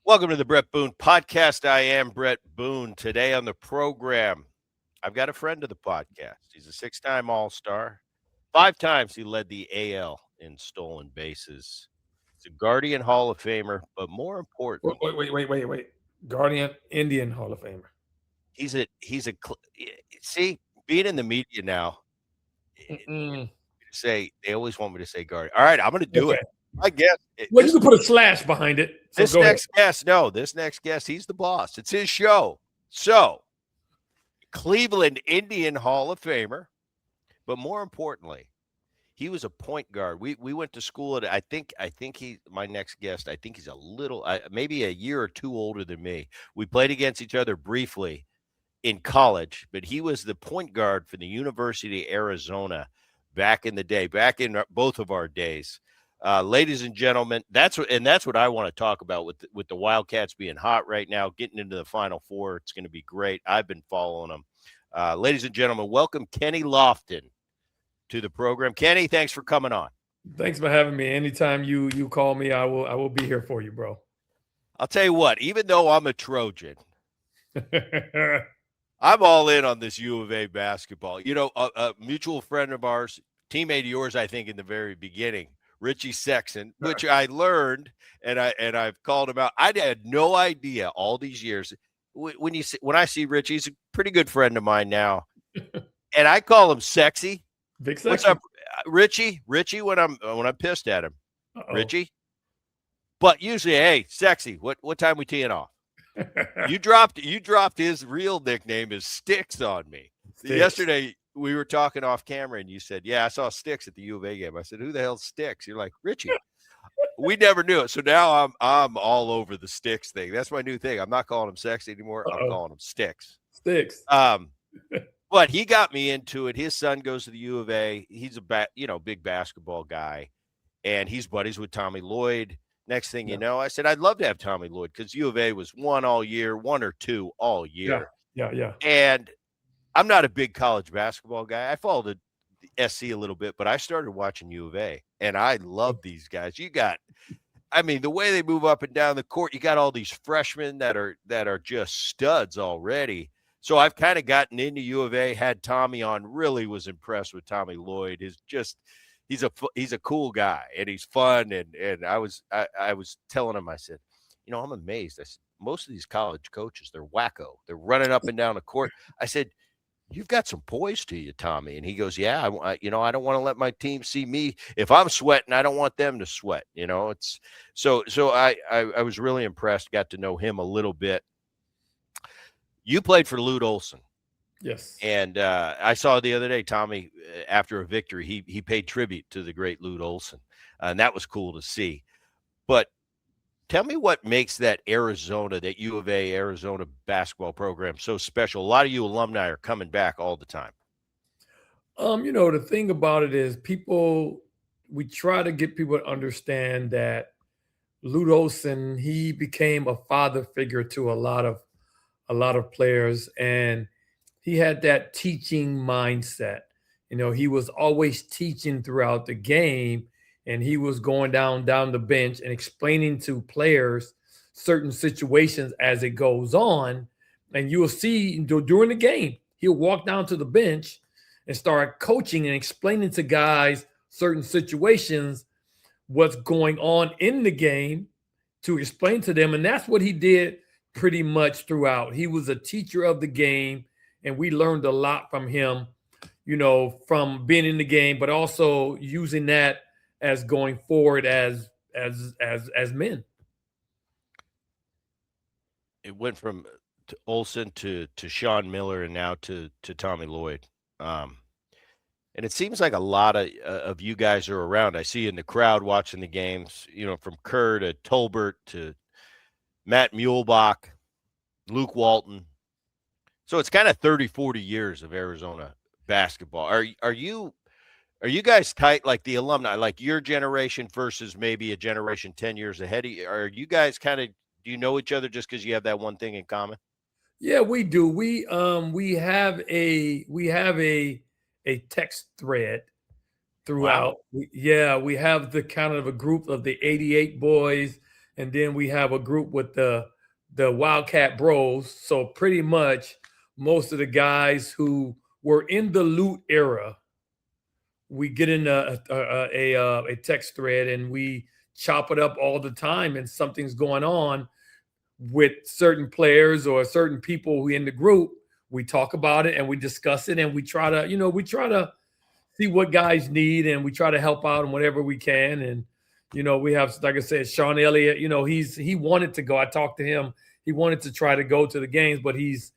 Welcome to the Bret Boone Podcast. I am Bret Boone. Today on the program, I've got a friend of the podcast. He's a six-time All-Star. 5 times he led the AL in stolen bases. He's a Guardian Hall of Famer, but more important, Wait. Guardian Indian Hall of Famer. see, being in the media now, they always want me to say Guardian. All right, I'm going to do it. I guess. Well, you can put a slash behind it. So this next guest, he's the boss. It's his show. So, Cleveland Indian Hall of Famer, but more importantly, he was a point guard. We went to school at I think my next guest, I think he's a little maybe a year or two older than me. We played against each other briefly in college, but he was the point guard for the University of Arizona back in the day, back in both of our days. Ladies and gentlemen, that's what I want to talk about with the Wildcats being hot right now, getting into the Final Four. It's going to be great. I've been following them. Ladies and gentlemen, welcome Kenny Lofton to the program. Kenny, thanks for coming on. Thanks for having me. Anytime you call me, I will be here for you, bro. I'll tell you what, even though I'm a Trojan, I'm all in on this U of A basketball. You know, a mutual friend of ours, teammate of yours, I think in the very beginning, Richie Sexton, which I learned, and I've called him out. I had no idea all these years. When I see Richie, he's a pretty good friend of mine now, and I call him Sexy. Big Sexy. What's up, Richie? Richie, when I'm pissed at him, Richie. But usually, hey, Sexy. What time we teeing off? You dropped his real nickname is Sticks on me. Sticks. Yesterday we were talking off camera and you said, yeah, I saw Sticks at the U of A game. I said, who the hell's Sticks? You're like, Richie. We never knew it. So now I'm all over the Sticks thing. That's my new thing. I'm not calling him Sexy anymore. I'm calling him Sticks. Sticks. But he got me into it. His son goes to the U of A. He's a big basketball guy, and he's buddies with Tommy Lloyd. Next thing you know, I said, I'd love to have Tommy Lloyd because U of A was one or two all year. Yeah. And I'm not a big college basketball guy. I followed the SC a little bit, but I started watching U of A, and I love these guys. The way they move up and down the court, you got all these freshmen that are just studs already. So I've kind of gotten into U of A, had Tommy on, really was impressed with Tommy Lloyd. He's a cool guy and he's fun. And I was telling him, I said, I'm amazed. I said, most of these college coaches, they're wacko. They're running up and down the court. I said, you've got some poise to you, Tommy. And he goes, yeah, I don't want to let my team see me. If I'm sweating, I don't want them to sweat. It's so I was really impressed, got to know him a little bit. You played for Lute Olson. Yes. And I saw the other day, Tommy, after a victory, he paid tribute to the great Lute Olson. And that was cool to see. But tell me what makes that U of A Arizona basketball program so special. A lot of you alumni are coming back all the time. The thing about it is we try to get people to understand that Lute Olson, he became a father figure to a lot of players, and he had that teaching mindset. He was always teaching throughout the game, and he was going down the bench and explaining to players certain situations as it goes on. And you'll see during the game, he'll walk down to the bench and start coaching and explaining to guys certain situations, what's going on in the game, to explain to them. And that's what he did pretty much throughout. He was a teacher of the game, and we learned a lot from him, from being in the game, but also using that as going forward as men. It went from Olson to Sean Miller and now to Tommy Lloyd. And it seems like a lot of you guys are around. I see you in the crowd watching the games, from Kerr to Tolbert to Matt Muehlbach, Luke Walton. So it's kind of 30, 40 years of Arizona basketball. Are you guys tight, like the alumni, like your generation versus maybe a generation 10 years ahead of you? Are you guys do you know each other just because you have that one thing in common? Yeah, we do. We have a text thread throughout. Wow. We have the kind of a group of the 88 boys and then we have a group with the Wildcat Bros. So pretty much most of the guys who were in the loot era, we get in a text thread and we chop it up all the time, and something's going on with certain players or certain people who in the group. We talk about it and we discuss it, and we try to see what guys need, and we try to help out in whatever we can. And we have, like I said, Sean Elliott. He wanted to go. I talked to him. He wanted to try to go to the games, but he's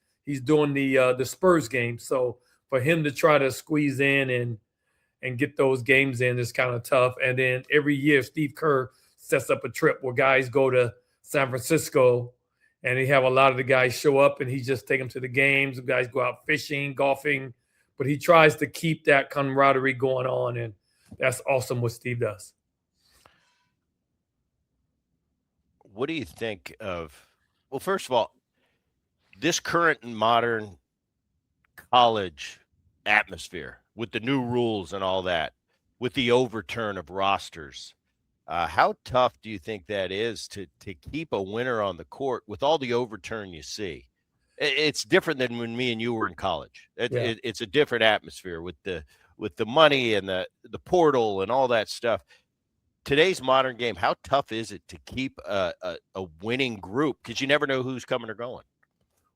doing the Spurs game. So for him to try to squeeze in and get those games in is kind of tough. And then every year, Steve Kerr sets up a trip where guys go to San Francisco, and he have a lot of the guys show up, and he just take them to the games. The guys go out fishing, golfing, but he tries to keep that camaraderie going on, and that's awesome what Steve does. What do you think of, well, first of all, this current and modern college atmosphere with the new rules and all that, with the overturn of rosters? How tough do you think that is to keep a winner on the court with all the overturn you see? It's different than when me and you were in college. It's a different atmosphere with the money and the portal and all that stuff. Today's modern game, how tough is it to keep a winning group? Because you never know who's coming or going.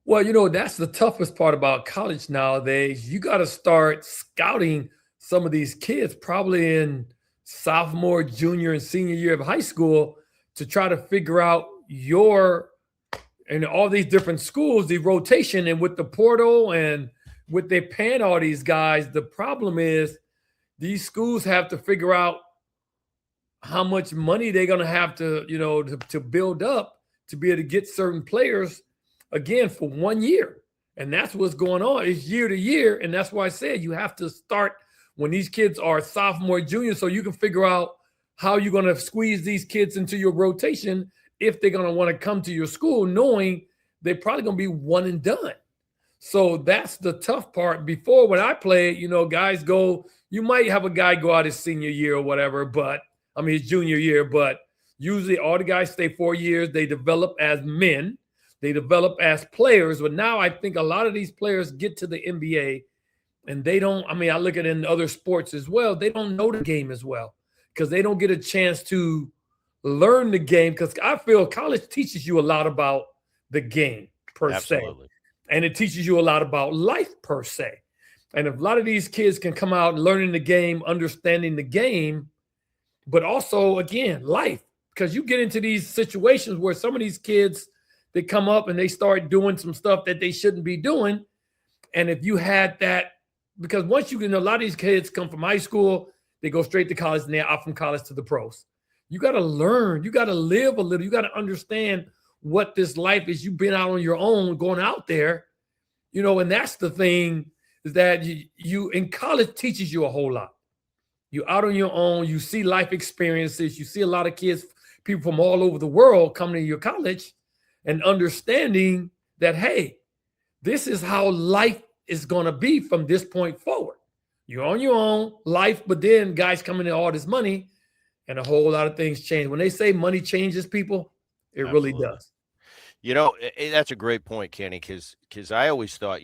Well, that's the toughest part about college nowadays. You got to start scouting some of these kids probably in sophomore, junior, and senior year of high school to try to figure out and all these different schools, the rotation, and with the portal and with they paying all these guys. The problem is these schools have to figure out how much money they're going to have to build up to be able to get certain players again for 1 year. And that's what's going on. It's year to year. And that's why I said you have to start when these kids are sophomore, junior, so you can figure out how you're going to squeeze these kids into your rotation if they're going to want to come to your school, knowing they're probably going to be one and done. So that's the tough part. Before, when I played, guys go, you might have a guy go out his senior year or whatever, his junior year, but usually all the guys stay 4 years. They develop as men. They develop as players. But now I think a lot of these players get to the NBA and they don't, I look at it in other sports as well. They don't know the game as well because they don't get a chance to learn the game, because I feel college teaches you a lot about the game per se. And it teaches you a lot about life per se. And if a lot of these kids can come out learning the game, understanding the game, but also, again, life, because you get into these situations where some of these kids, they come up and they start doing some stuff that they shouldn't be doing. And if you had that, because once a lot of these kids come from high school, they go straight to college, and they're out from college to the pros. You got to learn. You got to live a little. You got to understand what this life is. You've been out on your own, going out there, and that's the thing, is that you in college teaches you a whole lot. You're out on your own. You see life experiences. You see a lot of kids, people from all over the world coming to your college and understanding that, hey, this is how life is going to be from this point forward. You're on your own life, but then guys coming in all this money, and a whole lot of things change. When they say money changes people, it really does. That's a great point, Kenny, because I always thought,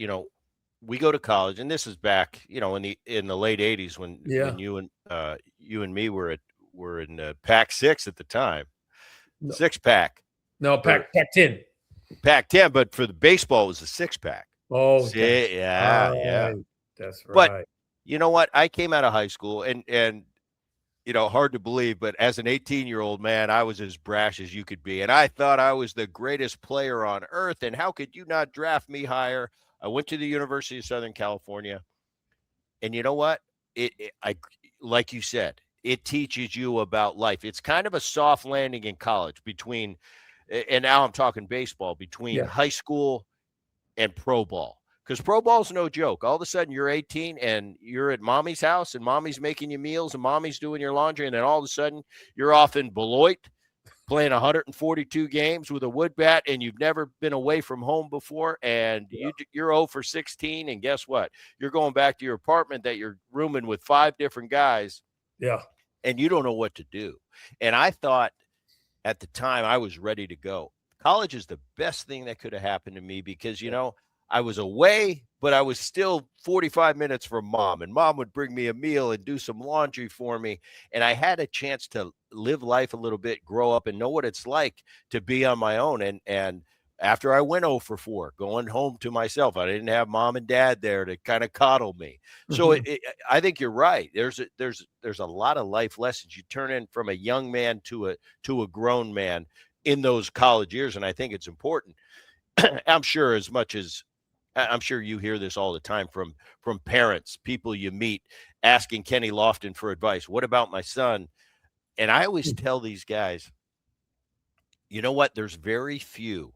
we go to college, and this is back, in the late 80s when you and me were in Pac-6 at the time. No. 6-pack. No, Pac-10. Pac-10, but for the baseball it was a 6-pack. Oh, yeah. That's right. But you know what? I came out of high school and hard to believe, but as an 18-year-old man, I was as brash as you could be. And I thought I was the greatest player on earth. And how could you not draft me higher? I went to the University of Southern California. And you know what? I like you said, it teaches you about life. It's kind of a soft landing in college between, and now I'm talking baseball, between high school and pro ball. Because pro ball is no joke. All of a sudden you're 18 and you're at mommy's house and mommy's making you meals and mommy's doing your laundry. And then all of a sudden you're off in Beloit playing 142 games with a wood bat, and you've never been away from home before. And you're 0 for 16. And guess what? You're going back to your apartment that you're rooming with 5 different guys. Yeah. And you don't know what to do. And I thought at the time I was ready to go. College is the best thing that could have happened to me because, I was away, but I was still 45 minutes from mom, and mom would bring me a meal and do some laundry for me. And I had a chance to live life a little bit, grow up, and know what it's like to be on my own. And after I went 0 for 4, going home to myself, I didn't have mom and dad there to kind of coddle me. So Mhm. I think you're right. There's a lot of life lessons you turn in from a young man to a grown man in those college years, and I think it's important. I'm sure as much as I'm sure you hear this all the time from parents, people you meet asking Kenny Lofton for advice. What about my son? And I always tell these guys, you know what? There's very few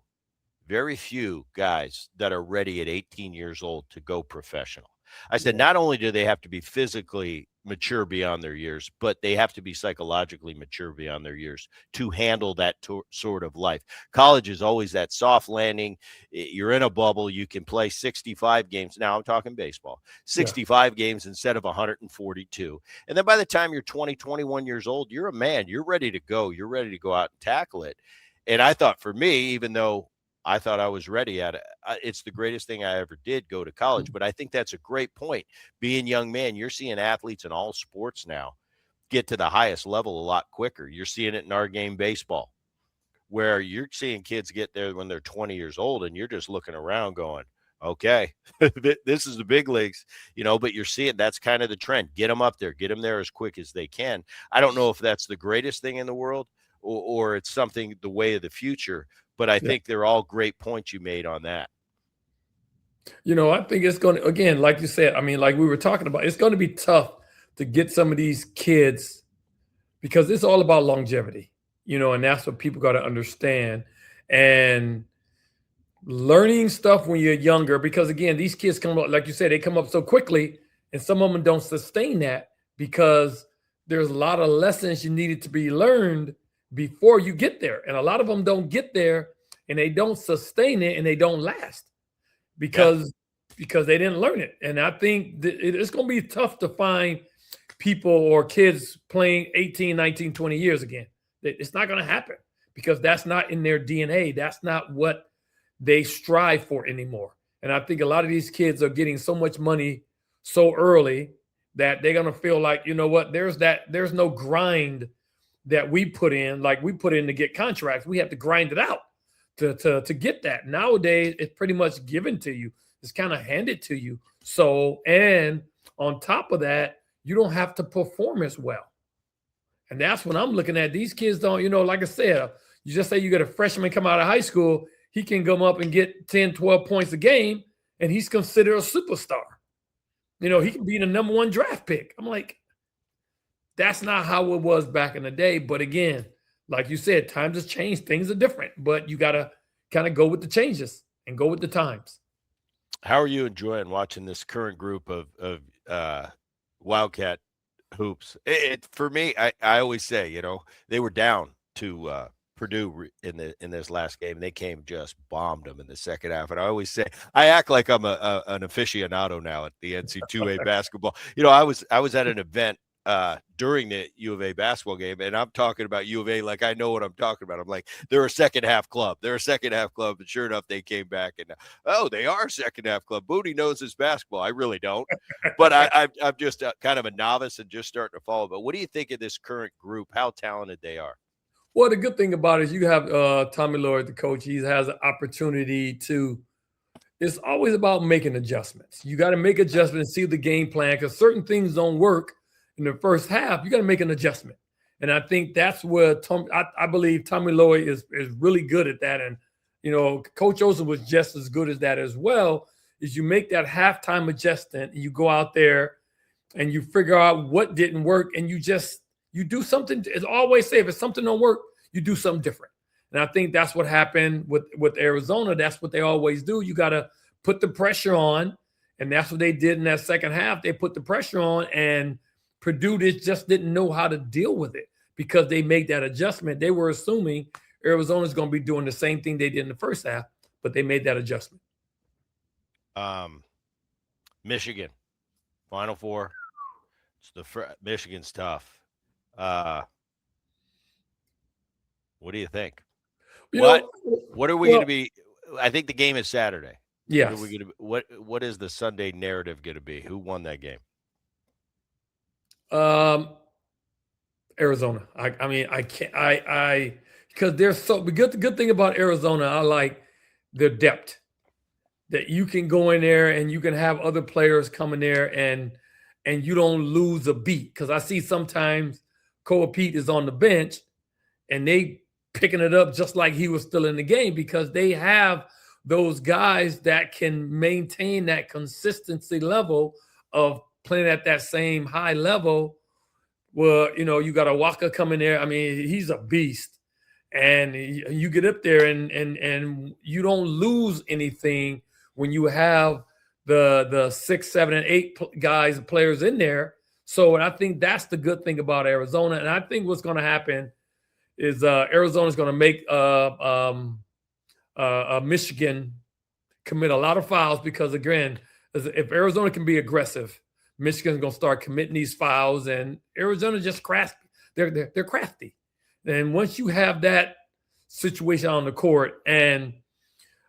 guys that are ready at 18 years old to go professional. I said, Yeah. not only do they have to be physically mature beyond their years, but they have to be psychologically mature beyond their years to handle that sort of life. College is always that soft landing. You're in a bubble. You can play 65 games. Now I'm talking baseball, Yeah. 65 games instead of 142. And then by the time you're 20, 21 years old, you're a man. You're ready to go. You're ready to go out and tackle it. And I thought for me, even though I thought I was ready at it. It's the greatest thing I ever did go to college. But I think that's a great point. Being young man, you're seeing athletes in all sports now get to the highest level a lot quicker. You're seeing it in our game baseball, where you're seeing kids get there when they're 20 years old, and you're just looking around going, okay, this is the big leagues, but you're seeing that's kind of the trend. Get them up there, get them there as quick as they can. I don't know if that's the greatest thing in the world or it's something the way of the future, but I Yeah. think they're all great points you made on that. I think it's going to, again, like you said, I mean, like we were talking about, it's going to be tough to get some of these kids because it's all about longevity, and that's what people got to understand. And learning stuff when you're younger, because again, these kids come up, like you said, they come up so quickly, and some of them don't sustain that because there's a lot of lessons you needed to be learned before you get there. And a lot of them don't get there and they don't sustain it and they don't last Yeah. because they didn't learn it. And I think it's going to be tough to find people or kids playing 18, 19, 20 years again. It's not going to happen because that's not in their DNA. That's not what they strive for anymore. And I think a lot of these kids are getting so much money so early that they're going to feel like, you know what, there's no grind that we put in, like we put in to get contracts. We have to grind it out to get that. Nowadays, it's pretty much given to you. It's kind of handed to you. So, and on top of that, you don't have to perform as well. And that's when I'm looking at these kids don't, like I said, you just say you got a freshman come out of high school, he can come up and get 10, 12 points a game, and he's considered a superstar. He can be the number one draft pick. I'm like, that's not how it was back in the day. But again, like you said, times have changed. Things are different, but you got to kind of go with the changes and go with the times. How are you enjoying watching this current group of Wildcat hoops? For me, I always say, they were down to Purdue in this last game. They came just bombed them in the second half. And I always say I act like I'm an aficionado now at the NC2A basketball. I was at an event during the U of A basketball game, and I'm talking about U of A like I know what I'm talking about. I'm like, they're a second half club. They're a second half club, and sure enough, they came back and they are a second half club. Booty knows his basketball. I really don't, but I'm just kind of a novice and just starting to follow. But what do you think of this current group? How talented they are? Well, the good thing about it is you have Tommy Lloyd, the coach. He has an opportunity to. It's always about making adjustments. You got to make adjustments, see the game plan, because certain things don't work in the first half. You got to make an adjustment, and I think that's where I believe Tommy Lloyd is really good at that. And Coach Olsen was just as good as that as well. Is you make that halftime adjustment, and you go out there and you figure out what didn't work, and you do something. As I always say, if something don't work, you do something different. And I think that's what happened with Arizona. That's what they always do. You got to put the pressure on, and that's what they did in that second half. They put the pressure on, and Purdue just didn't know how to deal with it because they made that adjustment. They were assuming Arizona's going to be doing the same thing they did in the first half, but they made that adjustment. Michigan, Final Four. Michigan's tough. What do you think? You What know, what are we going well, to be? I think the game is Saturday. What are we yes. going to? What is the Sunday narrative going to be? Who won that game? Um, Arizona. I mean, I can't. Because they're so. The good thing about Arizona, I like their depth. That you can go in there and you can have other players come in there and you don't lose a beat. Because I see sometimes Cole Pete is on the bench and they picking it up just like he was still in the game because they have those guys that can maintain that consistency level of playing at that same high level. Well, you got a Waka coming there. I mean, he's a beast, and you get up there and you don't lose anything when you have the 6, 7, and 8 guys players in there. So, and I think that's the good thing about Arizona. And I think what's going to happen is Arizona's going to make Michigan commit a lot of fouls because, again, if Arizona can be aggressive, Michigan's going to start committing these fouls, and Arizona just crafty. They're crafty. And once you have that situation on the court, and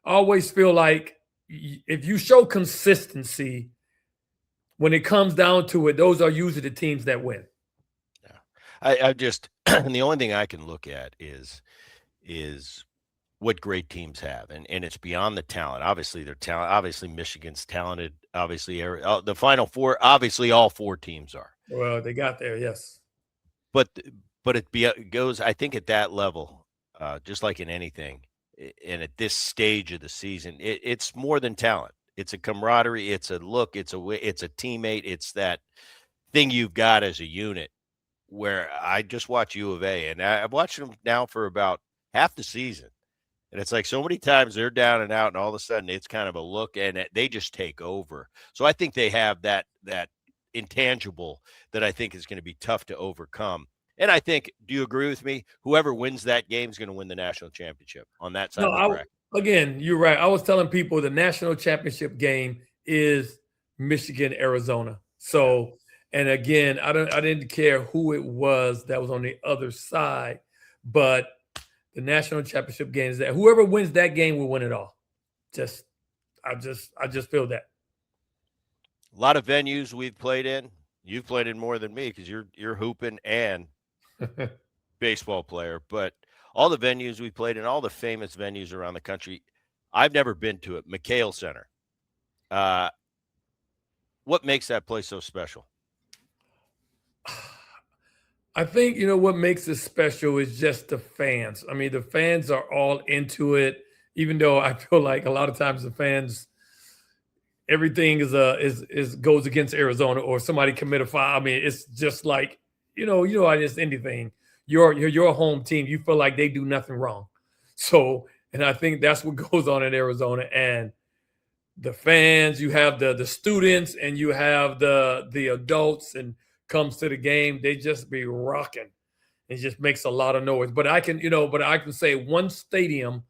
I always feel like if you show consistency, when it comes down to it, those are usually the teams that win. Yeah, I just and the only thing I can look at is what great teams have, and it's beyond the talent. Obviously, they're talent. Obviously, Michigan's talented. Obviously, the Final Four. Obviously, all 4 teams are. Well, they got there, yes. But it goes. I think at that level, just like in anything, and at this stage of the season, it's more than talent. It's a camaraderie. It's a look. It's a teammate. It's that thing you've got as a unit. Where I just watch U of A, and I've watched them now for about half the season. And it's like so many times they're down and out, and all of a sudden it's kind of a look, and they just take over. So I think they have that intangible that I think is going to be tough to overcome. And I think, do you agree with me? Whoever wins that game is going to win the national championship on that side of the bracket. Again, you're right. I was telling people the national championship game is Michigan, Arizona. So, and again, I didn't care who it was that was on the other side, but the national championship game is that whoever wins that game will win it all. I just feel that. A lot of venues we've played in. You've played in more than me because you're hooping and baseball player. But all the venues we played in, all the famous venues around the country, I've never been to it. McHale Center. What makes that place so special? I think, what makes it special is just the fans. I mean, the fans are all into it, even though I feel like a lot of times the fans, everything is goes against Arizona or somebody commit a foul. I mean, it's just like, just anything. Your home team, you feel like they do nothing wrong. So, and I think that's what goes on in Arizona. And the fans, you have the students and you have the adults, and comes to the game, they just be rocking. It just makes a lot of noise. But I can say one stadium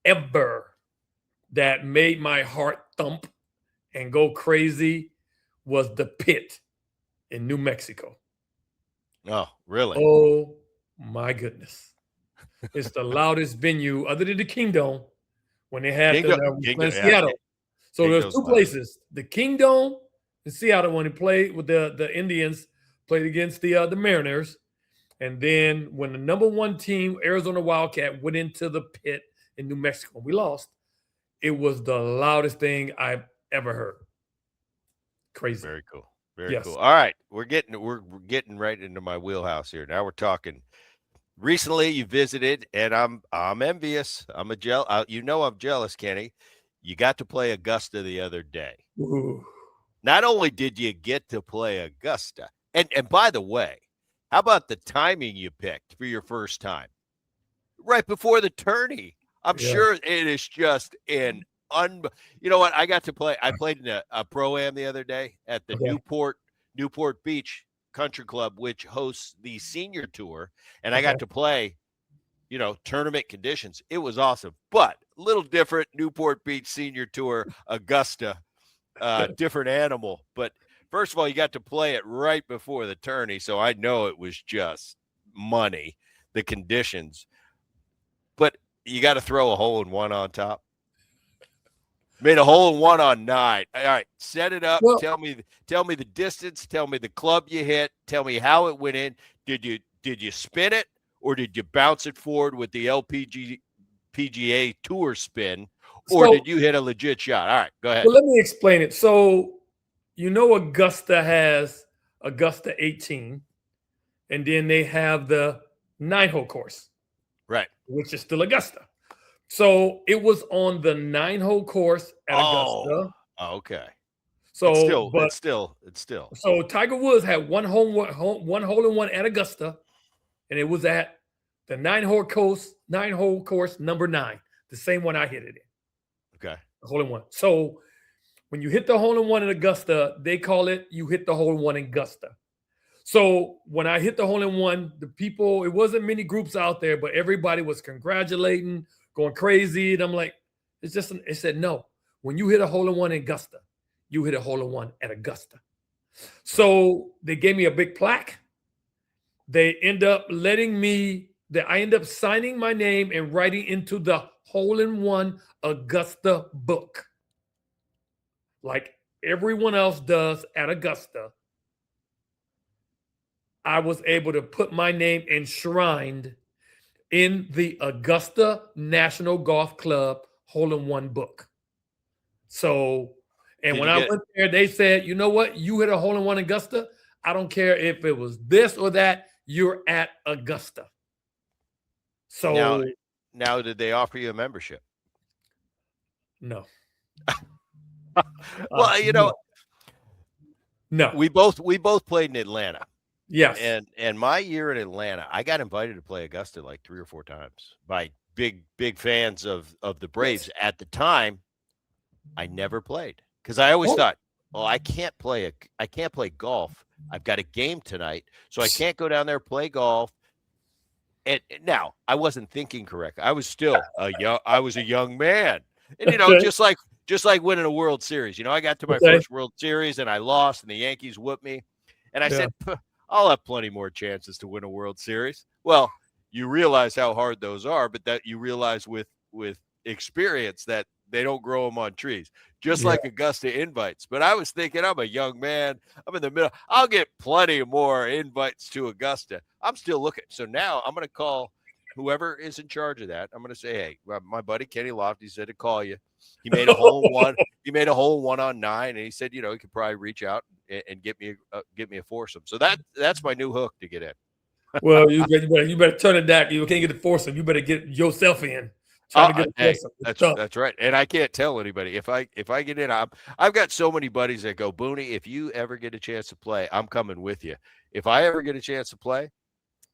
ever that made my heart thump and go crazy was the Pit in New Mexico. Oh, really? Oh my goodness. It's the loudest venue other than the Kingdome when they had in Seattle. So there's 2 places, the Kingdome in Seattle when they played with the Indians, played against the Mariners. And then when the number 1 team, Arizona Wildcat, went into the Pit in New Mexico, we lost. It was the loudest thing I've ever heard. Crazy. Very cool. Very cool. All right. We're getting right into my wheelhouse here. Now we're talking. Recently you visited, and I'm envious. I'm jealous, Kenny. You got to play Augusta the other day. Ooh. Not only did you get to play Augusta, and by the way, how about the timing you picked for your first time? Right before the tourney. I'm sure it is just you know what? I played in a pro-am the other day at the Newport Beach Country Club, which hosts the senior tour. And I got to play, tournament conditions. It was awesome, but a little different. Newport Beach senior tour, Augusta, different animal. But first of all, you got to play it right before the tourney. So I know it was just money, the conditions. You got to throw a hole in one on top. Made a hole in one on 9. All right, set it up. Well, Tell me the distance. Tell me the club you hit. Tell me how it went in. Did you spin it or did you bounce it forward with the PGA Tour spin, or did you hit a legit shot? All right, go ahead. Well, let me explain it. So, Augusta has Augusta 18, and then they have the 9-hole course, right, which is still Augusta. So it was on the 9-hole course at Augusta. Oh, okay. So, it's still. So Tiger Woods had one hole in one at Augusta, and it was at the 9-hole course number 9, the same one I hit it in. Okay, the hole in one. So when you hit the hole in one in Augusta, they call it you hit the hole in one in Augusta. So when I hit the hole in one, the people, it wasn't many groups out there, but everybody was congratulating, going crazy. And I'm like, it said, no, when you hit a hole in one in Augusta, you hit a hole in one at Augusta. So they gave me a big plaque. They end up I end up signing my name and writing into the hole in one Augusta book. Like everyone else does at Augusta. I was able to put my name enshrined in the Augusta National Golf Club hole-in-one book. So, and when I went there, they said, you know what? You hit a hole-in-one in Augusta. I don't care if it was this or that. You're at Augusta. So now did they offer you a membership? No. Well, no. We both played in Atlanta. Yes. And my year in Atlanta, I got invited to play Augusta like 3 or 4 times by big fans of the Braves. Yes. At the time, I never played because I always thought, well, I can't play golf. I've got a game tonight, so I can't go down there play golf. And now I wasn't thinking correct. I was still a young man, and just like winning a World Series. I got to my first World Series and I lost, and the Yankees whooped me, and I said, I'll have plenty more chances to win a World Series. Well, you realize how hard those are, but that you realize with experience that they don't grow them on trees, just like Augusta invites. But I was thinking, I'm a young man. I'm in the middle. I'll get plenty more invites to Augusta. I'm still looking. So now I'm going to call whoever is in charge of that. I'm going to say, hey, my buddy Kenny Lofton said to call you. He made a hole in one. He made a hole in one on 9, and he said, he could probably reach out and get me a foursome. So that's my new hook to get in. Well, you better turn it down. You can't get a foursome. You better get yourself in. That's right. And I can't tell anybody if I get in. I've got so many buddies that go, Booney, if you ever get a chance to play, I'm coming with you. If I ever get a chance to play,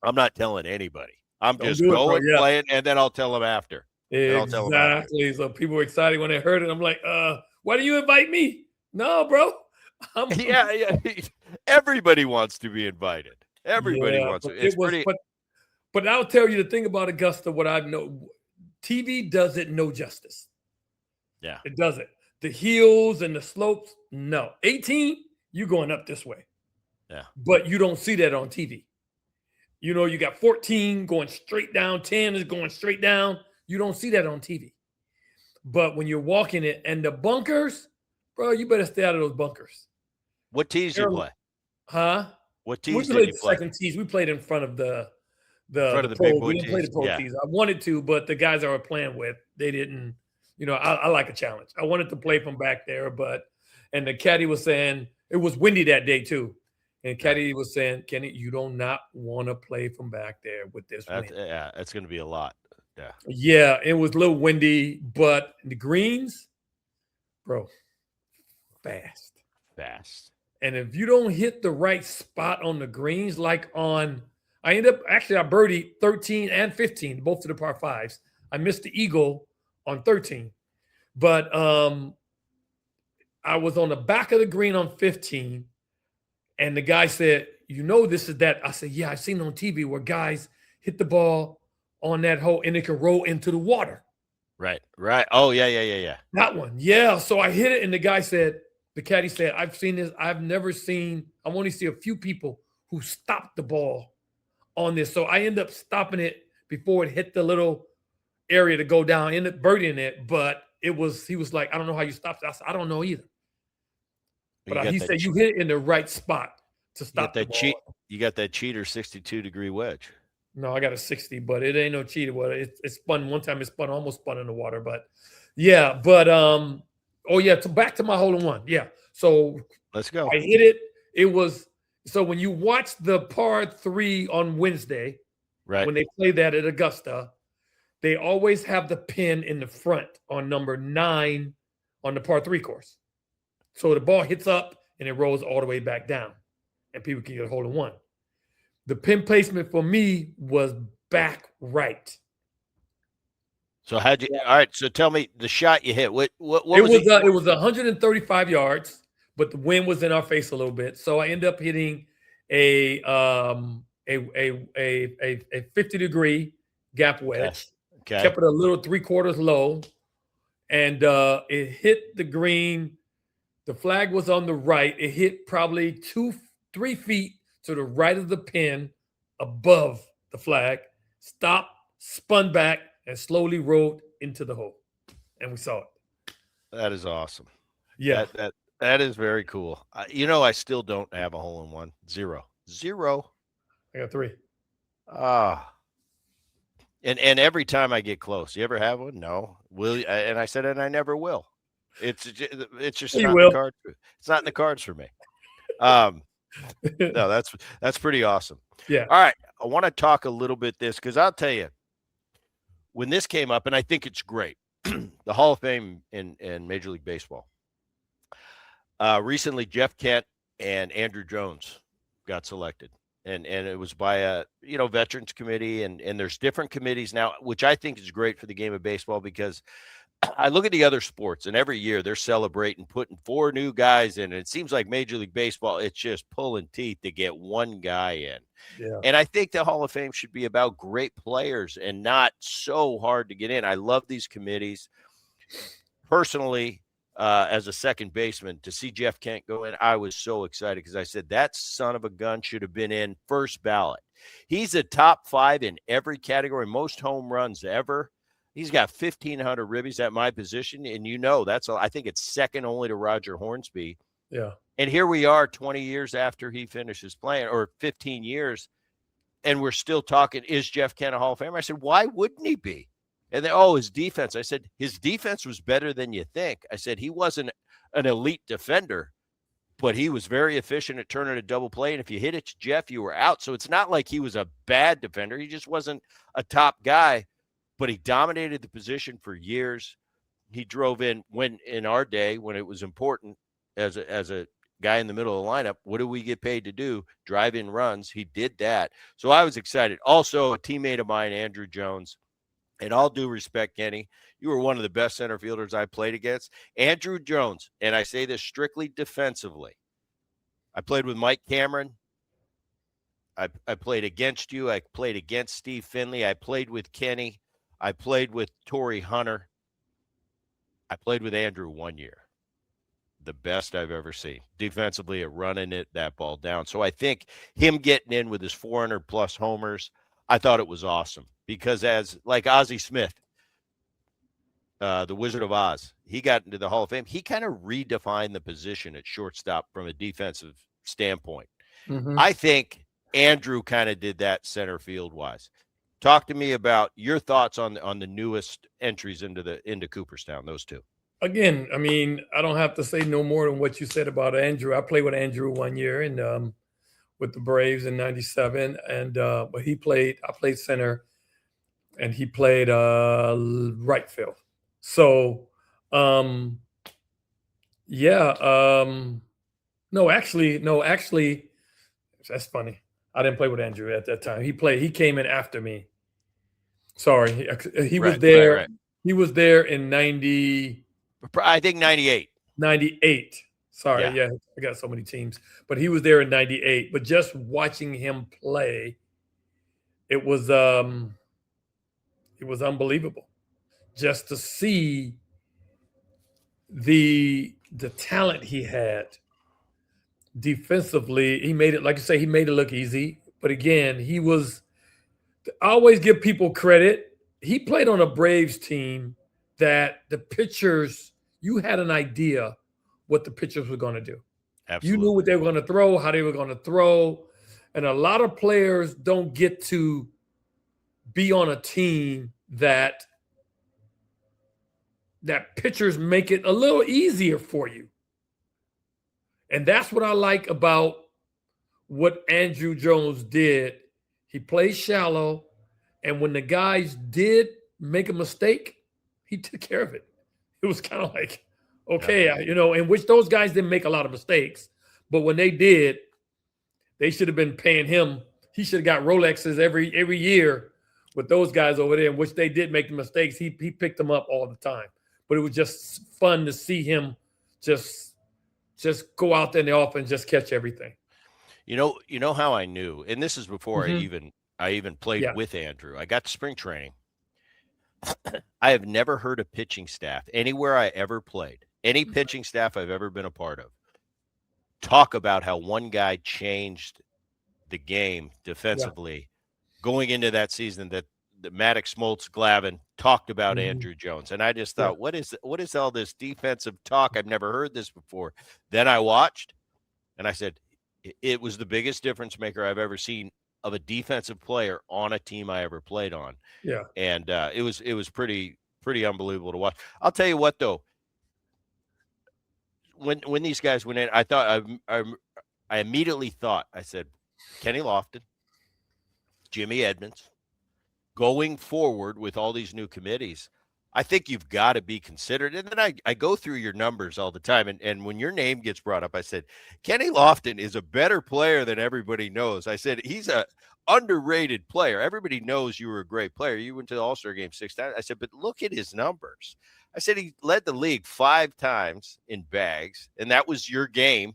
I'm not telling anybody. I'm just going playing, and then I'll tell them after. Exactly. So people were excited when they heard it. I'm like, why do you invite me? No, bro. Yeah. Everybody wants to be invited. Everybody wants to. But I'll tell you the thing about Augusta. What I know, TV does it no justice. Yeah, it doesn't. The hills and the slopes. No, 18, you going up this way. Yeah, but you don't see that on TV. You got 14 going straight down, 10 is going straight down. You don't see that on TV. But when you're walking it and the bunkers, bro, you better stay out of those bunkers. What tees do you play? Huh? What tees did you play? Second tees. We played in front of the big boy we didn't play the pro tees. I wanted to, but the guys I were playing with, they didn't. I like a challenge. I wanted to play from back there, and the caddy was saying it was windy that day too. And caddy was saying, Kenny, you do not want to play from back there with this wind. Yeah, it's going to be a lot. Yeah, it was a little windy, but the greens, bro, fast. And if you don't hit the right spot on the greens, like I birdied 13 and 15, both of the par 5s. I missed the eagle on 13, but I was on the back of the green on 15, and the guy said, this is that. I said, yeah, I've seen on TV where guys hit the ball on that hole and it can roll into the water. Right. Oh, yeah. That one. Yeah. So I hit it, and the caddy said, I've seen this. I've only seen a few people who stopped the ball on this. So I end up stopping it before it hit the little area to go down, ended up birdieing it, but he was like, I don't know how you stopped it. I said, I don't know either. But he said you hit it in the right spot to stop the ball. You got that cheater 62-degree wedge. No, I got a 60, but it ain't no cheater. Well, it spun one time. It almost spun in the water. But yeah, back to my hole-in-one. Yeah, so let's go. I hit it. It was so when you watch the par 3 on Wednesday, right? When they play that at Augusta, they always have the pin in the front on number 9 on the par 3 course. So the ball hits up and it rolls all the way back down, and people can get a hole-in-one. The pin placement for me was back right. So all right, so tell me the shot you hit. What was it? It was 135 yards, but the wind was in our face a little bit. So I ended up hitting a 50-degree gap wedge. Okay. Kept it a little 3/4 low, and it hit the green. The flag was on the right. It hit probably 2-3 feet to the right of the pin, above the flag, stopped, spun back, and slowly rolled into the hole. And we saw it. That is awesome. Yeah. That is very cool. I still don't have a hole-in-one. Zero. I got 3. And every time I get close, you ever have one? No. Will you? And I said, and I never will. It's just not in the cards. It's not in the cards for me. No, that's pretty awesome. Yeah. All right. I want to talk a little bit this because I'll tell you, when this came up, and I think it's great, the Hall of Fame in Major League Baseball. Recently, Jeff Kent and Andrew Jones got selected, and it was by a veterans committee, and there's different committees now, which I think is great for the game of baseball because I look at the other sports, and every year they're celebrating putting 4 new guys in. And it seems like Major League Baseball, it's just pulling teeth to get one guy in. Yeah. And I think the Hall of Fame should be about great players and not so hard to get in. I love these committees. Personally, as a second baseman, to see Jeff Kent go in, I was so excited because I said that son of a gun should have been in first ballot. He's a top 5 in every category, most home runs ever. He's got 1,500 ribbies at my position, and I think it's second only to Roger Hornsby. Yeah. And here we are 20 years after he finishes playing, or 15 years, and we're still talking, is Jeff Kent a Hall of Famer? I said, why wouldn't he be? And then, his defense. I said, his defense was better than you think. I said, he wasn't an elite defender, but he was very efficient at turning a double play. And if you hit it to Jeff, you were out. So it's not like he was a bad defender. He just wasn't a top guy. But he dominated the position for years. He drove in in our day, when it was important as a guy in the middle of the lineup. What do we get paid to do? Drive in runs. He did that. So I was excited. Also, a teammate of mine, Andrew Jones, and all due respect, Kenny, you were one of the best center fielders I played against. Andrew Jones, and I say this strictly defensively. I played with Mike Cameron. I played against you. I played against Steve Finley. I played with Kenny. I played with Torrey Hunter. I played with Andrew 1 year. The best I've ever seen. Defensively at running that ball down. So I think him getting in with his 400-plus homers, I thought it was awesome. Because like Ozzie Smith, the Wizard of Oz, he got into the Hall of Fame. He kind of redefined the position at shortstop from a defensive standpoint. Mm-hmm. I think Andrew kind of did that center field-wise. Talk to me about your thoughts on the newest entries into Cooperstown, those 2. Again, I mean, I don't have to say no more than what you said about Andrew. I played with Andrew 1 year and with the Braves in '97, and but I played center, and he played right field. So, no, actually, that's funny. I didn't play with Andrew at that time. He came in after me. Sorry, he was there. Right. He was there in 90. I think 98. 98. Sorry, yeah, I got so many teams. But he was there in 98. But just watching him play, it was unbelievable. Just to see the talent he had defensively. He made it, like you say, he made it look easy. But again, I always give people credit he played on a Braves team that the pitchers, you had an idea what the pitchers were going to do. Absolutely. You knew what they were going to throw, how they were going to throw. And a lot of players don't get to be on a team that pitchers make it a little easier for you. And that's what I like about what Andrew Jones did. He played shallow, and when the guys did make a mistake, he took care of it. It was kind of like, okay, in which those guys didn't make a lot of mistakes, but when they did, they should have been paying him. He should have got Rolexes every year with those guys over there, in which they did make the mistakes. He picked them up all the time, but it was just fun to see him just go out there in the offense, just catch everything. You know how I knew, and this is before I even played with Andrew. I got to spring training. I have never heard a pitching staff anywhere I ever played, any pitching staff I've ever been a part of, talk about how one guy changed the game defensively going into that season, that Maddox, Smoltz, Glavine talked about Andrew Jones. And I just thought, what is all this defensive talk? I've never heard this before. Then I watched, and I said, it was the biggest difference maker I've ever seen of a defensive player on a team I ever played on. Yeah. And it was pretty unbelievable to watch. I'll tell you what, though, when these guys went in, I thought I immediately thought, I said, Kenny Lofton, Jimmy Edmonds, going forward with all these new committees, I think you've got to be considered. And then I go through your numbers all the time. And when your name gets brought up, I said, Kenny Lofton is a better player than everybody knows. I said, he's a underrated player. Everybody knows you were a great player. You went to the All-Star game 6 times. I said, but look at his numbers. I said, he led the league 5 times in bags, and that was your game.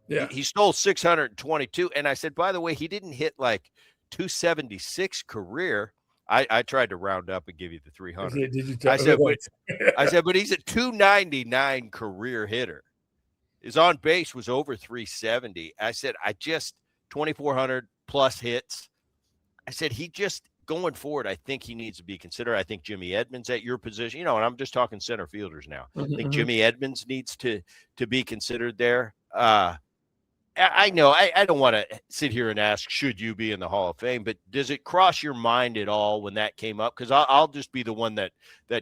Yeah. He stole 622. And I said, by the way, he didn't hit like 276 career. I tried to round up and give you the 300. I said, but he's a 299 career hitter. His on base was over 370. I said, 2,400 plus hits. I said, he just going forward, I think he needs to be considered. I think Jimmy Edmonds at your position, and I'm just talking center fielders now. I think Jimmy Edmonds needs to be considered there. I know I don't want to sit here and ask, should you be in the Hall of Fame, but does it cross your mind at all when that came up? Because I'll just be the one that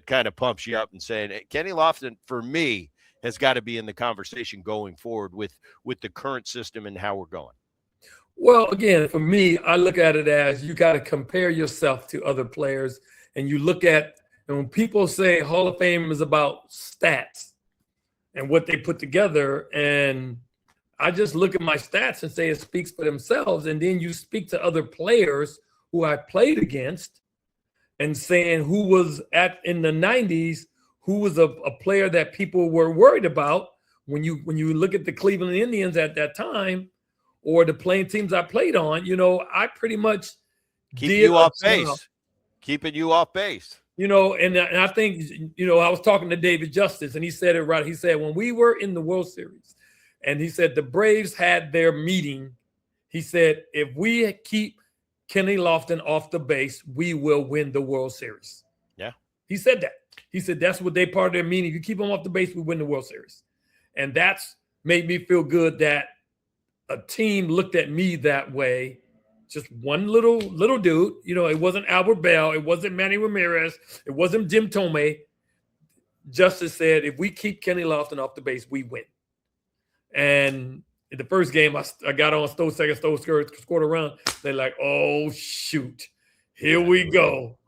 kind of pumps you up and saying, Kenny Lofton, for me, has got to be in the conversation going forward with the current system and how we're going. Well, again, for me, I look at it as you got to compare yourself to other players, and you look at, and when people say Hall of Fame is about stats and what they put together, and I just look at my stats and say it speaks for themselves. And then you speak to other players who I played against and saying who was in the 90s, who was a player that people were worried about when you look at the Cleveland Indians at that time or the playing teams I played on, I pretty much keeping you off base. And I think, I was talking to David Justice and he said it right. He said, when we were in the World Series, and he said the Braves had their meeting. He said, if we keep Kenny Lofton off the base, we will win the World Series. Yeah. He said that. He said that's what they part of their meeting. If you keep him off the base, we win the World Series. And that's made me feel good that a team looked at me that way. Just one little dude. It wasn't Albert Bell. It wasn't Manny Ramirez. It wasn't Jim Thome. Justice said, if we keep Kenny Lofton off the base, we win. And in the first game, I got on Stowe second, Stowe scored a run. They're like, oh, shoot. Here we go.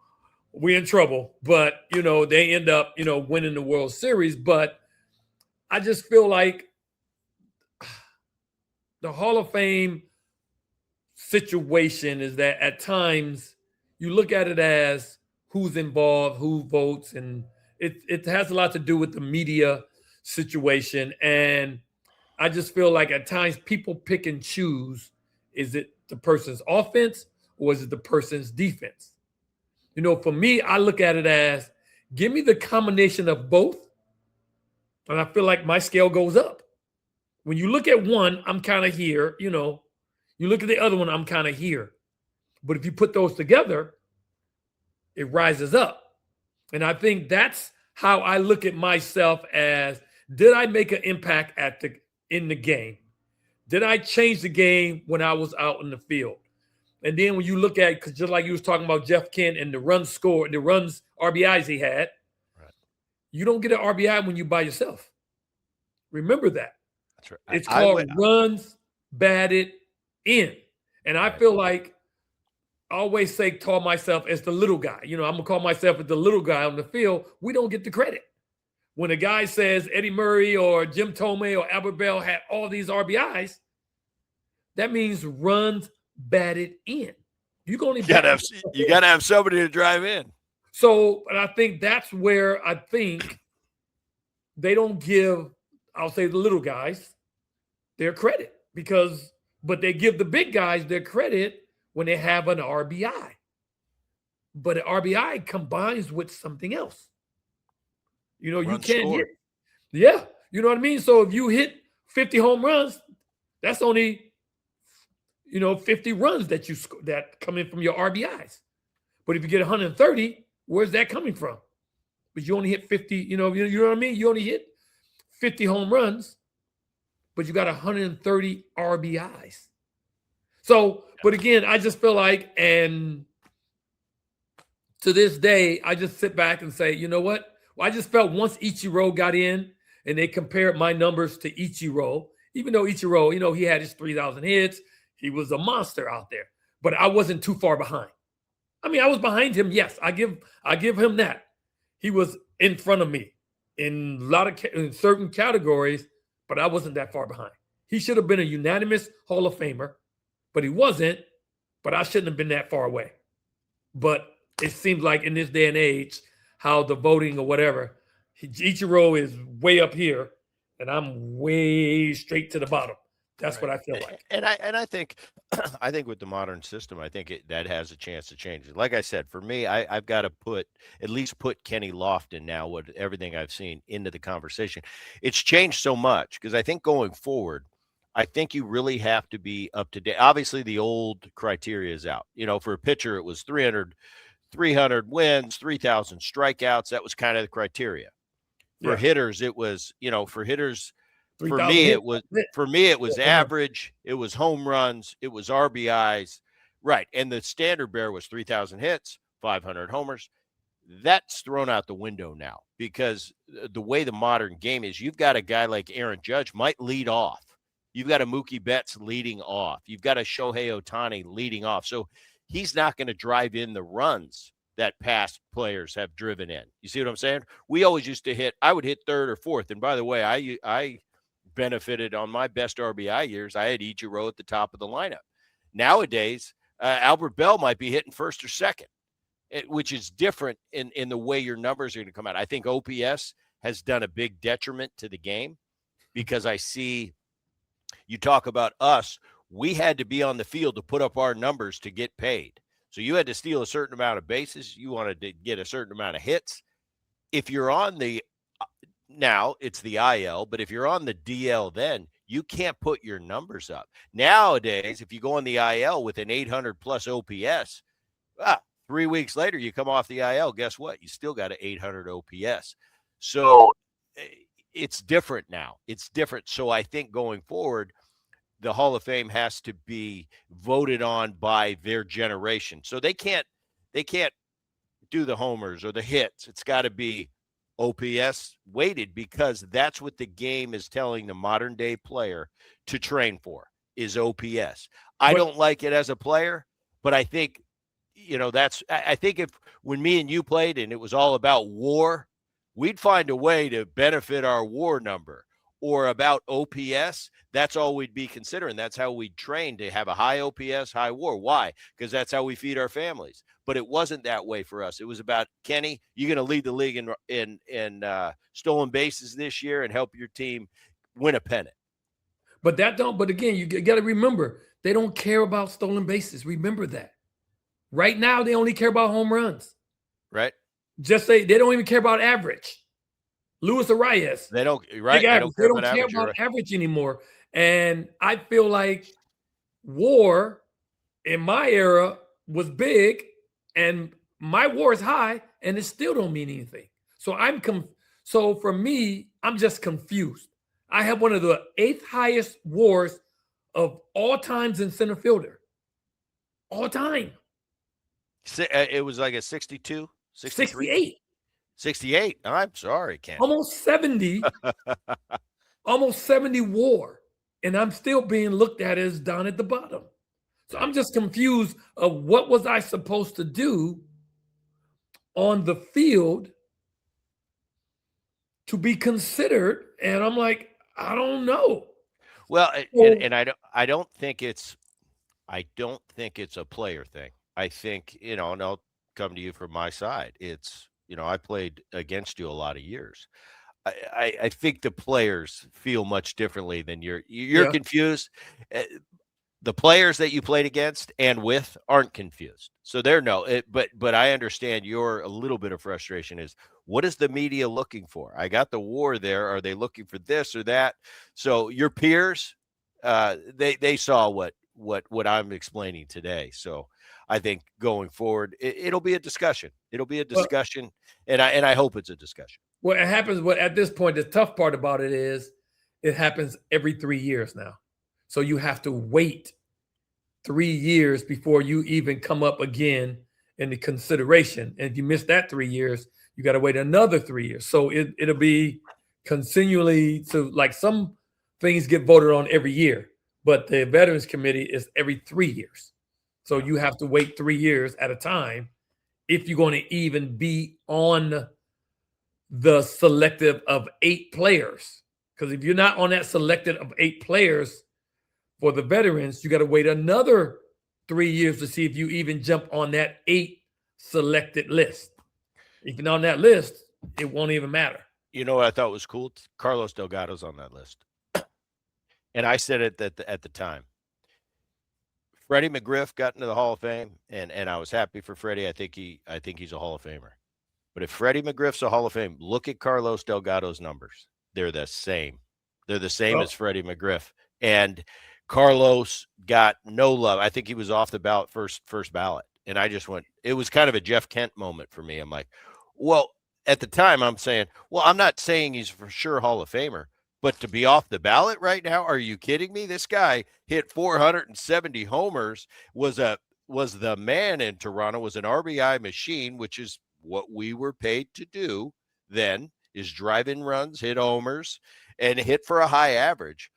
We in trouble. But, they end up, winning the World Series. But I just feel like the Hall of Fame situation is that at times you look at it as who's involved, who votes, and it has a lot to do with the media situation. And I just feel like at times people pick and choose. Is it the person's offense or is it the person's defense? For me, I look at it as give me the combination of both. And I feel like my scale goes up. When you look at one, I'm kind of here, You look at the other one, I'm kind of here. But if you put those together, it rises up. And I think that's how I look at myself as, did I make an impact in the game? Did I change the game when I was out in the field? And then when you look at, because just like you was talking about Jeff Kent and the runs scored, the runs RBIs he had, right. You don't get an RBI when you by yourself. Remember that. That's right. It's called runs batted in. And I feel like I always call myself as the little guy. I'm going to call myself as the little guy on the field. We don't get the credit. When a guy says Eddie Murray or Jim Tomei or Albert Bell had all these RBIs, that means runs batted in. You gotta have somebody to drive in. So, and I think that's where I think they don't give, I'll say, the little guys their credit, but they give the big guys their credit when they have an RBI. But an RBI combines with something else. You can't hit. Yeah. You know what I mean? So if you hit 50 home runs, that's only, 50 runs that come in from your RBIs. But if you get 130, where's that coming from? But you only hit 50, you know what I mean? You only hit 50 home runs, but you got 130 RBIs. So, but again, I just feel like, and to this day, I just sit back and say, you know what? Well, I just felt once Ichiro got in and they compared my numbers to Ichiro, even though Ichiro, he had his 3,000 hits, he was a monster out there, but I wasn't too far behind. I mean, I was behind him. Yes, I give him that. He was in front of me in in certain categories, but I wasn't that far behind. He should have been a unanimous Hall of Famer, but he wasn't. But I shouldn't have been that far away. But it seems like in this day and age, how the voting or whatever, Ichiro is way up here, and I'm way straight to the bottom. That's right. What I feel like. And I think, I think with the modern system, I think that has a chance to change. Like I said, for me, I've got to at least put Kenny Lofton now with everything I've seen into the conversation. It's changed so much because I think going forward, I think you really have to be up to date. Obviously, the old criteria is out. For a pitcher, it was 300 wins, 3,000 strikeouts. That was kind of the criteria. For hitters, it was, For me, it was average. It was home runs. It was RBIs. Right. And the standard bearer was 3,000 hits, 500 homers. That's thrown out the window now because the way the modern game is, you've got a guy like Aaron Judge might lead off. You've got a Mookie Betts leading off. You've got a Shohei Ohtani leading off. So he's not going to drive in the runs that past players have driven in. You see what I'm saying? We always used to I would hit third or fourth. And by the way, I benefited on my best RBI years. I had Ichiro at the top of the lineup. Nowadays, Albert Bell might be hitting first or second, which is different in the way your numbers are going to come out. I think OPS has done a big detriment to the game because I see you talk about us. We had to be on the field to put up our numbers to get paid. So you had to steal a certain amount of bases. You wanted to get a certain amount of hits. If you're on now it's the IL, but if you're on the DL, then you can't put your numbers up. Nowadays, if you go on the IL with an 800 plus OPS, 3 weeks later, you come off the IL, guess what? You still got an 800 OPS. So it's different now. It's different. So I think going forward, the Hall of Fame has to be voted on by their generation. So they can't do the homers or the hits. It's got to be OPS weighted because that's what the game is telling the modern day player to train for is OPS. I don't like it as a player, but I think, I think when me and you played and it was all about WAR, we'd find a way to benefit our WAR number or about OPS. That's all we'd be considering. That's how we'd train to have a high OPS, high WAR. Why? Because that's how we feed our families. But it wasn't that way for us. It was about, Kenny, you're going to lead the league in stolen bases this year and help your team win a pennant. But again, you got to remember, they don't care about stolen bases. Remember that. Right now, they only care about home runs. Right. Just say they don't even care about average. Luis Arias. They don't, right? They don't care about average anymore. And I feel like WAR in my era was big. And my WAR is high, and it still don't mean anything. So so for me, I'm just confused. I have one of the 8th highest WARs of all times in center fielder. All time. It was like a 62, 63? 68. 68. I'm sorry, Ken. Almost 70. Almost 70 WAR. And I'm still being looked at as down at the bottom. So I'm just confused of what was I supposed to do on the field to be considered. And I'm like, I don't know. Well, and I don't think it's a player thing. I think, and I'll come to you from my side. It's, I played against you a lot of years. I think the players feel much differently than you're Yeah. confused. The players that you played against and with aren't confused. So they're but I understand your a little bit of frustration is, what is the media looking for? I got the WAR there. Are they looking for this or that? So your peers, they saw what I'm explaining today. So I think going forward, it'll be a discussion. It'll be a discussion, and I hope it's a discussion. Well, it happens. Well, at this point, the tough part about it is it happens every 3 years now. So you have to wait 3 years before you even come up again in the consideration. And if you miss that 3 years, you got to wait another 3 years. So it'll be continually. So like some things get voted on every year, but the Veterans Committee is every 3 years. So you have to wait 3 years at a time if you're going to even be on the selective of 8 players. Because if you're not on that selected of 8 players for the veterans, you got to wait another 3 years to see if you even jump on that 8 selected list. If you're not on that list, it won't even matter. You know what I thought was cool? Carlos Delgado's on that list. And I said it at the time. Freddie McGriff got into the Hall of Fame, and I was happy for Freddie. I think he's a Hall of Famer. But if Freddie McGriff's a Hall of Fame, look at Carlos Delgado's numbers. They're the same. They're the same as Freddie McGriff. And Carlos got no love. I think he was off the ballot first ballot. And I just went, it was kind of a Jeff Kent moment for me. I'm like, well, at the time I'm saying, well, I'm not saying he's for sure Hall of Famer, but to be off the ballot right now, are you kidding me? This guy hit 470 homers, was the man in Toronto, was an RBI machine, which is what we were paid to do then, is drive in runs, hit homers, and hit for a high average.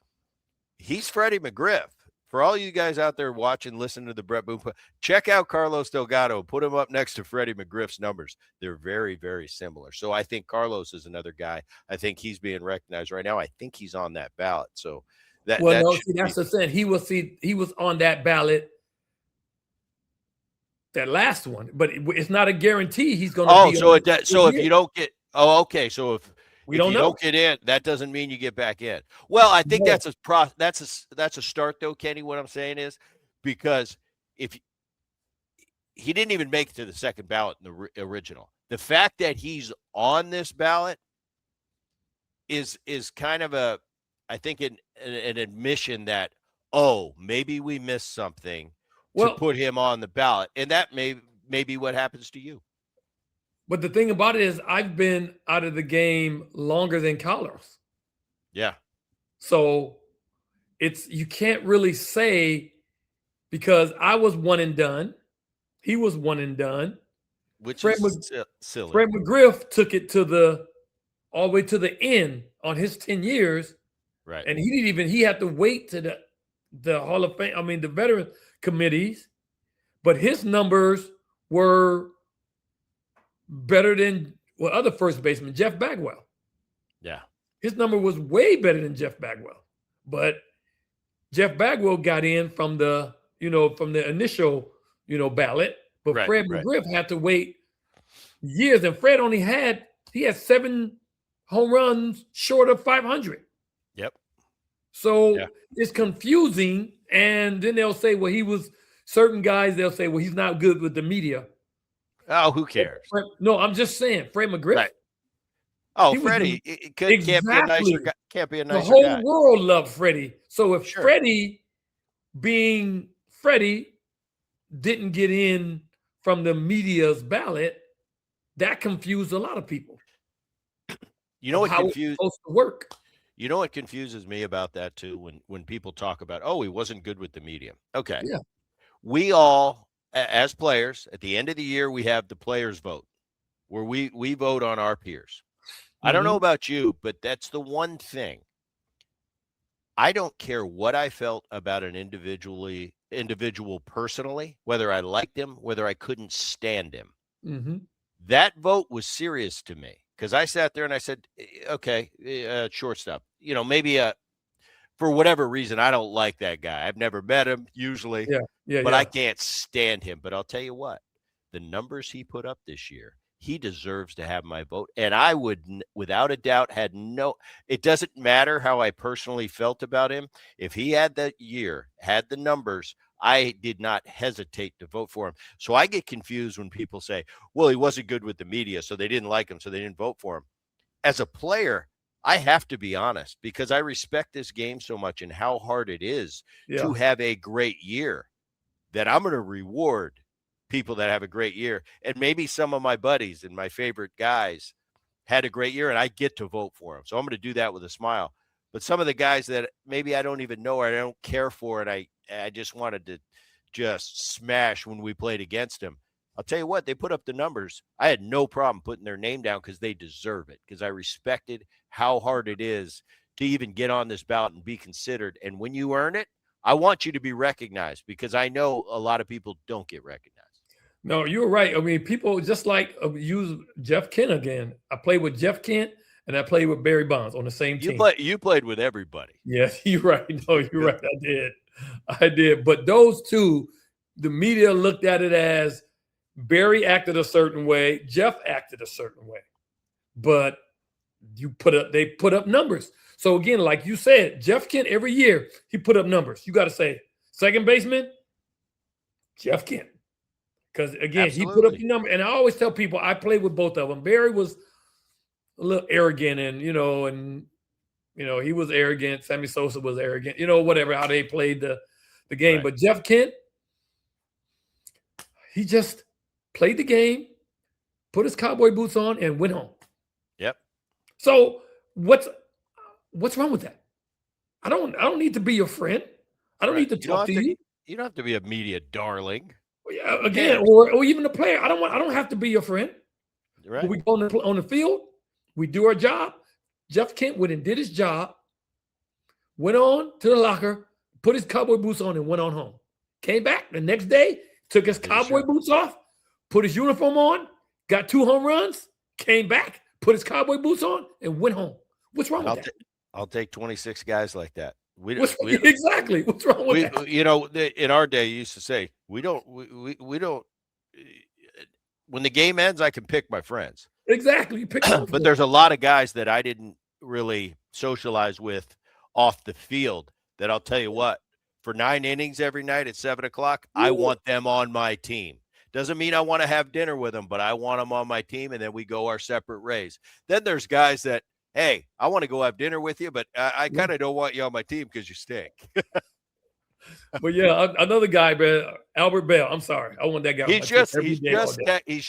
He's Freddie McGriff. For all you guys out there watching, listening to the Bret Boone, check out Carlos Delgado, put him up next to Freddie McGriff's numbers. They're very, very similar. So I think Carlos is another guy. I think he's being recognized right now. I think he's on that ballot. So that's the thing. He was on that ballot, that last one, but it's not a guarantee he's going to be. So if you don't get, okay. So if you don't get in, that doesn't mean you get back in. Well, I think that's a start though, Kenny. What I'm saying is, because if he didn't even make it to the second ballot in the original, the fact that he's on this ballot is kind of I think an admission that, maybe we missed something to put him on the ballot, and that may be what happens to you. But the thing about it is, I've been out of the game longer than Carlos. Yeah. So you can't really say, because I was one and done. He was one and done. Which is silly. Fred McGriff took it all the way to the end on his 10 years. Right. And he had to wait to the Hall of Fame, the veteran committees, but his numbers were better than other first baseman, Jeff Bagwell. Yeah. His number was way better than Jeff Bagwell. But Jeff Bagwell got in from the initial, ballot. But Fred McGriff had to wait years. And Fred he had 7 home runs short of 500. Yep. So it's confusing. And then they'll say, certain guys, they'll say, he's not good with the media. Oh, who cares? No, I'm just saying, Fred McGriff. Right. Oh, Freddie can't be a nicer guy. Can't be a nicer guy. The whole world loved Freddie. So if Freddie, being Freddie, didn't get in from the media's ballot, that confused a lot of people. You know what how it's supposed to work. You know what confuses me about that too, when people talk about, oh, he wasn't good with the media. Okay. Yeah. We all, as players, at the end of the year, we have the players vote, where we vote on our peers. I don't know about you, but that's the one thing. I don't care what I felt about an individual personally, whether I liked him, whether I couldn't stand him. That vote was serious to me, because I sat there and I said, okay, shortstop, maybe for whatever reason, I don't like that guy. I've never met him usually, but I can't stand him. But I'll tell you what, the numbers he put up this year, he deserves to have my vote. And I would, without a doubt, it doesn't matter how I personally felt about him. If he had that year, had the numbers, I did not hesitate to vote for him. So I get confused when people say, well, he wasn't good with the media, so they didn't like him, so they didn't vote for him. As a player, I have to be honest, because I respect this game so much and how hard it is to have a great year, that I'm going to reward people that have a great year. And maybe some of my buddies and my favorite guys had a great year, and I get to vote for them. So I'm going to do that with a smile. But some of the guys that maybe I don't even know or I don't care for, and I just wanted to just smash when we played against them, I'll tell you what, they put up the numbers. I had no problem putting their name down because they deserve it, because I respected how hard it is to even get on this ballot and be considered. And when you earn it, I want you to be recognized, because I know a lot of people don't get recognized. No, you're right. I mean, people just like use Jeff Kent again. I played with Jeff Kent and I played with Barry Bonds on the same team. You played with everybody. Yes, you're right. No, you're right. I did. But those two, the media looked at it as Barry acted a certain way, Jeff acted a certain way. But they put up numbers. So again, like you said, Jeff Kent, every year he put up numbers. You got to say second baseman, Jeff Kent. Because again, he put up the number. And I always tell people, I played with both of them. Barry was a little arrogant, and he was arrogant. Sammy Sosa was arrogant, whatever, how they played the game. Right. But Jeff Kent, he just played the game, put his cowboy boots on, and went home. Yep. So what's wrong with that? I don't need to be your friend. I don't need to talk to you. You don't have to be a media darling. Yeah, again, or even a player. I don't have to be your friend. Right. When we go on the field, we do our job. Jeff Kent went and did his job, went on to the locker, put his cowboy boots on, and went on home. Came back the next day, took his cowboy boots off, put his uniform on, got 2 home runs, came back, put his cowboy boots on, and went home. What's wrong with that? I'll take 26 guys like that. Exactly. What's wrong with that? In our day, you used to say, we don't, when the game ends, I can pick my friends. Exactly. But there's a lot of guys that I didn't really socialize with off the field that I'll tell you what, for 9 innings every night at 7:00, I want them on my team. Doesn't mean I want to have dinner with them, but I want them on my team, and then we go our separate ways. Then there's guys that, hey, I want to go have dinner with you, but I kind of don't want you on my team because you stink. But yeah, another guy, man, Albert Bell. I'm sorry, I want that guy. He's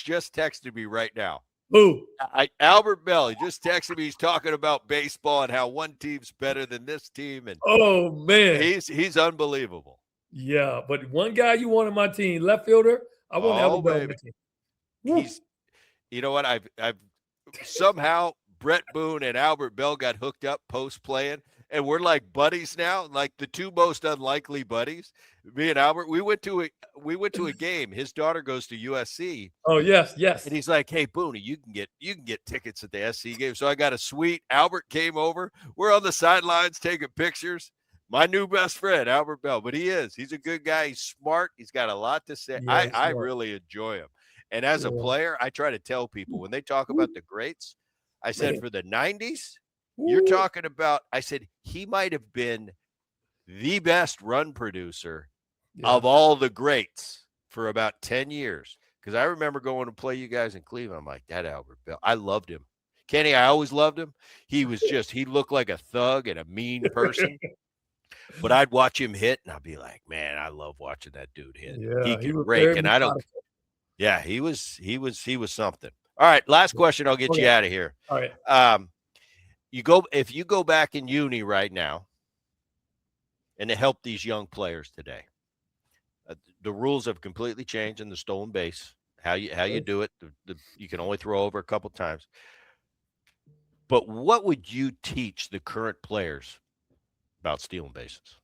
just texted me right now. Who? Albert Bell. He just texted me. He's talking about baseball and how one team's better than this team, and oh man, he's unbelievable. Yeah, but one guy you want on my team, left fielder. I want Albert Bell on my team. You know what? I've somehow Bret Boone and Albert Bell got hooked up post playing, and we're like buddies now, like the two most unlikely buddies. Me and Albert, we went to a game. His daughter goes to USC. Oh yes. And he's like, "Hey, Boone, you can get tickets at the SC game." So I got a suite. Albert came over. We're on the sidelines taking pictures. My new best friend, Albert Bell, but he's a good guy. He's smart. He's got a lot to say. Yeah, I really enjoy him. And as a player, I try to tell people when they talk about the greats, I said, for the 90s, you're talking about, I said, he might have been the best run producer of all the greats for about 10 years. Because I remember going to play you guys in Cleveland. I'm like, that Albert Bell, I loved him. Kenny, I always loved him. He looked like a thug and a mean person. But I'd watch him hit, and I'd be like, man, I love watching that dude hit. Yeah, he can rake, and I don't Yeah, he was something. All right, last question. I'll get you out of here. All right. If you go back in uni right now, and to help these young players today, the rules have completely changed in the stolen base. How you do it? You can only throw over a couple times. But what would you teach the current players about stealing bases?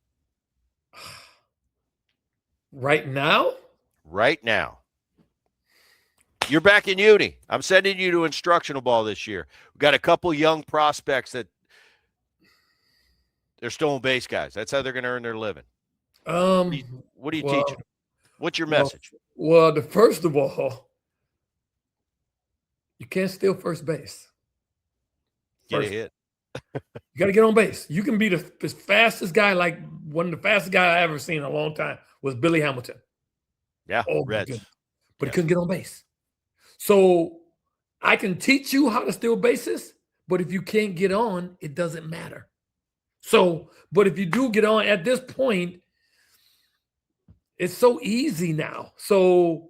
Right now? Right now. You're back in uni. I'm sending you to instructional ball this year. We've got a couple young prospects that they're stolen base guys. That's how they're going to earn their living. What are you teaching them? What's your message? Well, first of all, you can't steal first base. Get a hit. You got to get on base. You can be the fastest guy, like one of the fastest guys I ever seen in a long time was Billy Hamilton. Yeah, Reds. But he couldn't get on base. So I can teach you how to steal bases, but if you can't get on, it doesn't matter. So, but if you do get on at this point, it's so easy now. So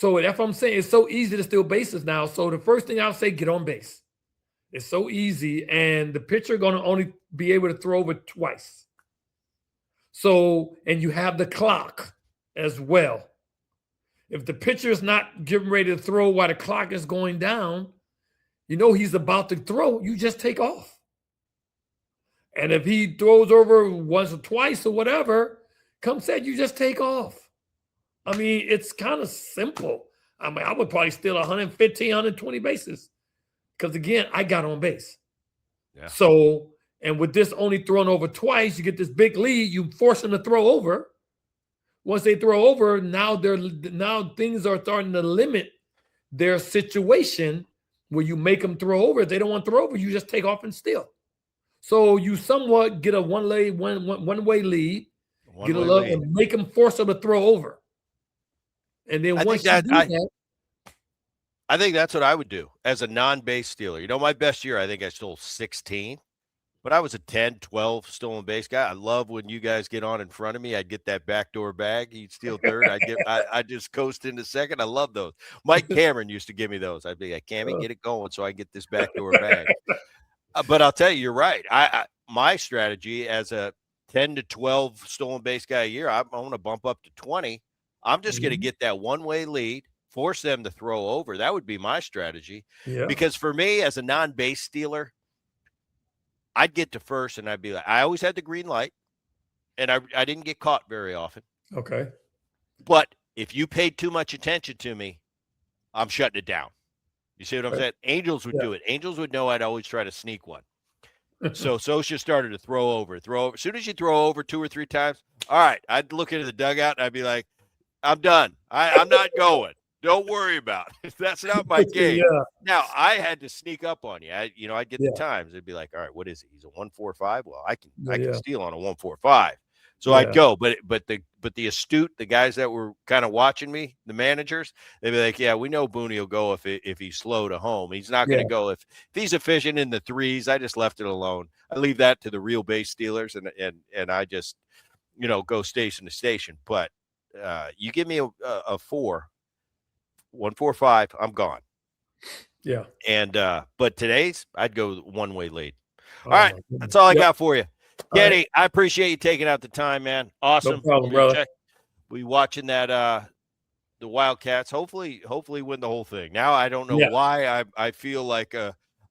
that's what I'm saying. It's so easy to steal bases now. So the first thing I'll say, get on base. It's so easy, and the pitcher going to only be able to throw over twice. So, and you have the clock as well. If the pitcher is not getting ready to throw while the clock is going down, you know he's about to throw, you just take off. And if he throws over once or twice or whatever, come set, you just take off. I mean, it's kind of simple. I mean, I would probably steal 115, 120 bases. Because, again, I got on base. Yeah. So, and with this only throwing over twice, you get this big lead. You force them to throw over. Once they throw over, now things are starting to limit their situation where you make them throw over. If they don't want to throw over, you just take off and steal. So you somewhat get a one-way lead, and make them force them to throw over. And then once you do that, I think that's what I would do as a non-base stealer. You know, my best year, I think I stole 16, but I was a 10, 12 stolen base guy. I love when you guys get on in front of me. I'd get that backdoor bag. He'd steal third. I'd just coast into second. I love those. Mike Cameron used to give me those. I'd be like, Cammy, get it going so I get this backdoor bag. But I'll tell you, you're right. My strategy as a 10 to 12 stolen base guy a year, I'm going to bump up to 20. I'm just going to get that one-way lead. Force them to throw over. That would be my strategy. Yeah. Because for me, as a non-base stealer, I'd get to first and I'd be like, I always had the green light, and I didn't get caught very often. Okay. But if you paid too much attention to me, I'm shutting it down. You see what I'm saying? Angels would do it. Angels would know I'd always try to sneak one. So Socia started to throw over. As soon as you throw over 2 or 3 times, all right, I'd look into the dugout and I'd be like, I'm done. I'm not going. Don't worry about it. That's not my game. Yeah. Now, I had to sneak up on you. I'd get the times. It'd be like, all right, what is it? He's a 145. Well, I can steal on a 145. So I'd go. But the astute, the guys that were kind of watching me, the managers, they'd be like, yeah, we know Boone will go if he's slow to home. He's not going to go if he's efficient in the threes. I just left it alone. I leave that to the real base stealers, and I just go station to station. But you give me a 145, I'm gone. Yeah. And but today's I'd go one-way lead. All right, that's all I got for you. Kenny, right. I appreciate you taking out the time, man. Awesome. No problem, brother. We watching that the Wildcats hopefully win the whole thing. Now I don't know why I feel like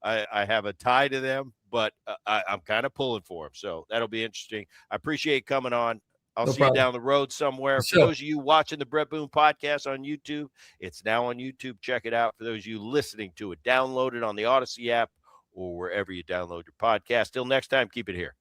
I have a tie to them, but I'm kind of pulling for them. So that'll be interesting. I appreciate you coming on. I'll see you down the road somewhere. For those of you watching the Bret Boone Podcast on YouTube, it's now on YouTube. Check it out. For those of you listening to it, download it on the Odyssey app or wherever you download your podcast. Till next time, keep it here.